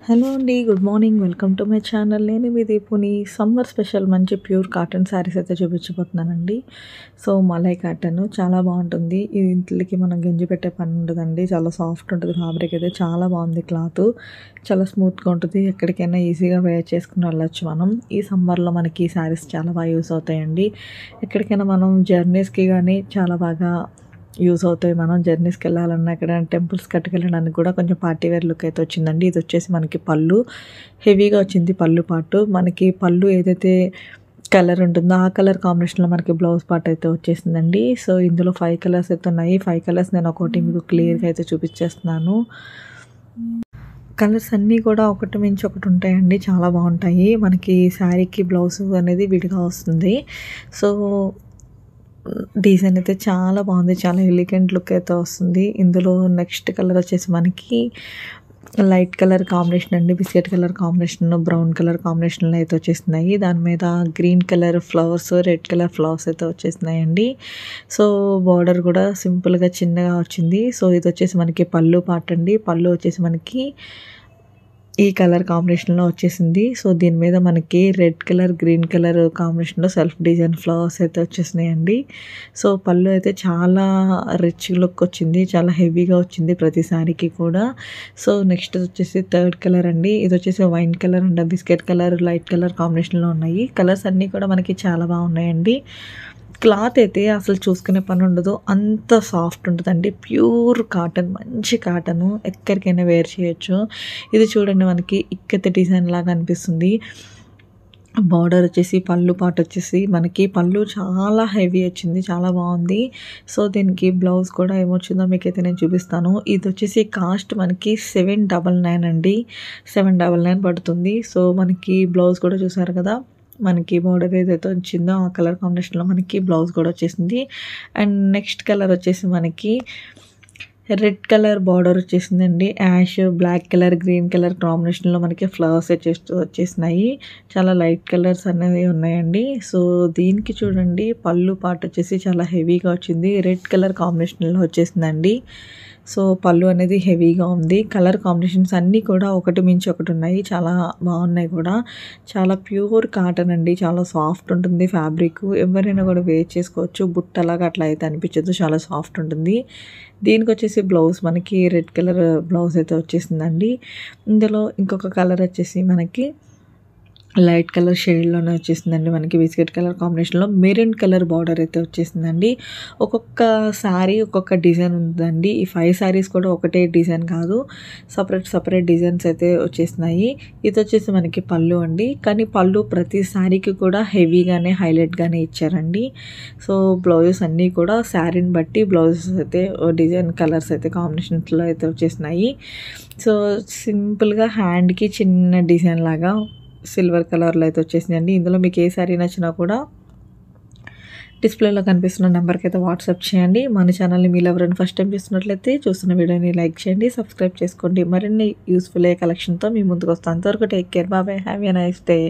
Hello అండి. Good morning. Welcome to my channel. నేను మీ దీపుని. Summer special మంచి ప్యూర్ కాటన్ శారీస్ అయితే చూపించబోతున్నానండి. సో, మలై కాటన్ చాలా బాగుంటుంది. ఇది ఇంట్లోకి మనం గంజి పెట్టే పని ఉండదండి. చాలా సాఫ్ట్ ఉంటుంది. ఫ్యాబ్రిక్ అయితే చాలా బాగుంది. క్లాత్ చాలా స్మూత్గా ఉంటుంది. ఎక్కడికైనా ఈజీగా వేర్ చేసుకుని వెళ్ళొచ్చు మనం. ఈ సమ్మర్లో మనకి ఈ శారీస్ చాలా బాగా యూస్ అవుతాయండి. ఎక్కడికైనా మనం జర్నీస్కి కానీ చాలా బాగా యూస్ అవుతాయి. మనం జర్నీస్కి వెళ్ళాలన్నా ఎక్కడైనా టెంపుల్స్కి కట్టుకెళ్ళడానికి కూడా కొంచెం పార్టీ వేర్ లుక్ అయితే వచ్చిందండి. ఇది వచ్చేసి మనకి పళ్ళు హెవీగా వచ్చింది. పళ్ళు పాటు మనకి పళ్ళు ఏదైతే కలర్ ఉంటుందో ఆ కలర్ కాంబినేషన్లో మనకి బ్లౌజ్ పార్ట్ అయితే వచ్చేసిందండి. సో, ఇందులో 5 కలర్స్ అయితే ఉన్నాయి. 5 కలర్స్ నేను ఒకటి మీకు క్లియర్గా అయితే చూపించేస్తున్నాను. కలర్స్ అన్నీ కూడా ఒకటి మించి ఒకటి ఉంటాయండి. చాలా బాగుంటాయి. మనకి శారీకి బ్లౌజ్ అనేది విడిగా వస్తుంది. సో, డిజైన్ అయితే చాలా బాగుంది. చాలా ఎలిగెంట్ లుక్ అయితే వస్తుంది. ఇందులో నెక్స్ట్ కలర్ వచ్చేసి మనకి లైట్ కలర్ కాంబినేషన్ అండి. Biscuit colour combination, brown colour కాంబినేషన్లో అయితే వచ్చేస్తున్నాయి. దాని మీద green colour flowers, red colour flowers అయితే వచ్చేస్తున్నాయండి. సో, బార్డర్ కూడా సింపుల్గా చిన్నగా వచ్చింది. సో, ఇది వచ్చేసి మనకి పళ్ళు పార్ట్ అండి. పళ్ళు వచ్చేసి మనకి ఈ కలర్ కాంబినేషన్లో వచ్చేసింది. సో, దీని మీద మనకి రెడ్ కలర్, గ్రీన్ కలర్ కాంబినేషన్లో సెల్ఫ్ డిజైన్ ఫ్లవర్స్ అయితే వచ్చేసినాయండి. సో, పళ్ళు అయితే చాలా రిచ్ లుక్ వచ్చింది. చాలా హెవీగా వచ్చింది ప్రతి శారీకి కూడా. సో, నెక్స్ట్ వచ్చేసి థర్డ్ కలర్ అండి. ఇది వచ్చేసి wine colour and biscuit colour, light colour కాంబినేషన్లో ఉన్నాయి. కలర్స్ అన్నీ కూడా మనకి చాలా బాగున్నాయండి. క్లాత్ అయితే అసలు చూసుకునే పని ఉండదు. అంత సాఫ్ట్ ఉంటుందండి. ప్యూర్ కాటన్, మంచి కాటను. ఎక్కడికైనా వేర్ చేయొచ్చు. ఇది చూడండి మనకి ఇక్కత డిజైన్ లాగా అనిపిస్తుంది. బార్డర్ వచ్చేసి పళ్ళు పార్ట్ వచ్చేసి మనకి పళ్ళు చాలా హెవీ వచ్చింది. చాలా బాగుంది. సో, దీనికి బ్లౌజ్ కూడా ఏమొచ్చిందో మీకైతే నేను చూపిస్తాను. ఇది వచ్చేసి కాస్ట్ మనకి 799 అండి. 799 పడుతుంది. సో, మనకి బ్లౌజ్ కూడా చూసారు కదా. మనకి బార్డర్ ఏదైతే వచ్చిందో ఆ కలర్ కాంబినేషన్లో మనకి బ్లౌజ్ కూడా వచ్చేసింది. అండ్ నెక్స్ట్ కలర్ వచ్చేసి మనకి రెడ్ కలర్ బార్డర్ వచ్చేసిందండి. Ash, black colour, green colour కాంబినేషన్లో మనకి ఫ్లవర్స్ వచ్చేసినాయి. చాలా లైట్ కలర్స్ అనేవి ఉన్నాయండి. సో, దీనికి చూడండి పళ్ళు పార్ట్ వచ్చేసి చాలా హెవీగా వచ్చింది. రెడ్ కలర్ కాంబినేషన్లో వచ్చేసిందండి. సో, పళ్ళు అనేది హెవీగా ఉంది. కలర్ కాంబినేషన్స్ అన్నీ కూడా ఒకటి మించి ఒకటి ఉన్నాయి. చాలా బాగున్నాయి కూడా. చాలా ప్యూర్ కాటన్ అండి. చాలా సాఫ్ట్ ఉంటుంది ఫ్యాబ్రిక్. ఎవరైనా కూడా వేర్ చేసుకోవచ్చు. బుట్టలాగా అట్లా అయితే అనిపించదు. చాలా సాఫ్ట్ ఉంటుంది. దీనికి వచ్చేసి బ్లౌజ్ మనకి రెడ్ కలర్ బ్లౌజ్ అయితే వచ్చేసిందండి. ఇందులో ఇంకొక కలర్ వచ్చేసి మనకి లైట్ కలర్ షేడ్లోనే వచ్చేసిందండి. మనకి బిస్కెట్ కలర్ కాంబినేషన్లో మెరూన్ కలర్ బార్డర్ అయితే వచ్చేసిందండి. ఒక్కొక్క శారీ ఒక్కొక్క డిజైన్ ఉందండి. ఈ 5 శారీస్ కూడా ఒకటే డిజైన్ కాదు. సపరేట్ డిజైన్స్ అయితే వచ్చేసినాయి. ఇది వచ్చేసి మనకి పళ్ళు అండి. కానీ పళ్ళు ప్రతి శారీకి కూడా హెవీగానే హైలైట్గానే ఇచ్చారండి. సో, బ్లౌజెస్ అన్నీ కూడా శారీని బట్టి బ్లౌజెస్ అయితే డిజైన్ కలర్స్ అయితే కాంబినేషన్స్లో అయితే వచ్చేసినాయి. సో, సింపుల్గా హ్యాండ్కి చిన్న డిజైన్ లాగా సిల్వర్ కలర్లో అయితే వచ్చేసిందండి. ఇందులో మీకు ఏ శారీ నచ్చినా కూడా డిస్ప్లేలో కనిపిస్తున్న నెంబర్కి అయితే వాట్సాప్ చేయండి. మన ఛానల్ని మీరు ఎవరైనా ఫస్ట్ టైం చూస్తున్నట్లయితే చూస్తున్న వీడియోని లైక్ చేయండి, సబ్స్క్రైబ్ చేసుకోండి. మరిన్ని యూస్ఫుల్ కలెక్షన్తో మీ ముందుకు వస్తాను. అంతవరకు take care. Bye. Have a nice day.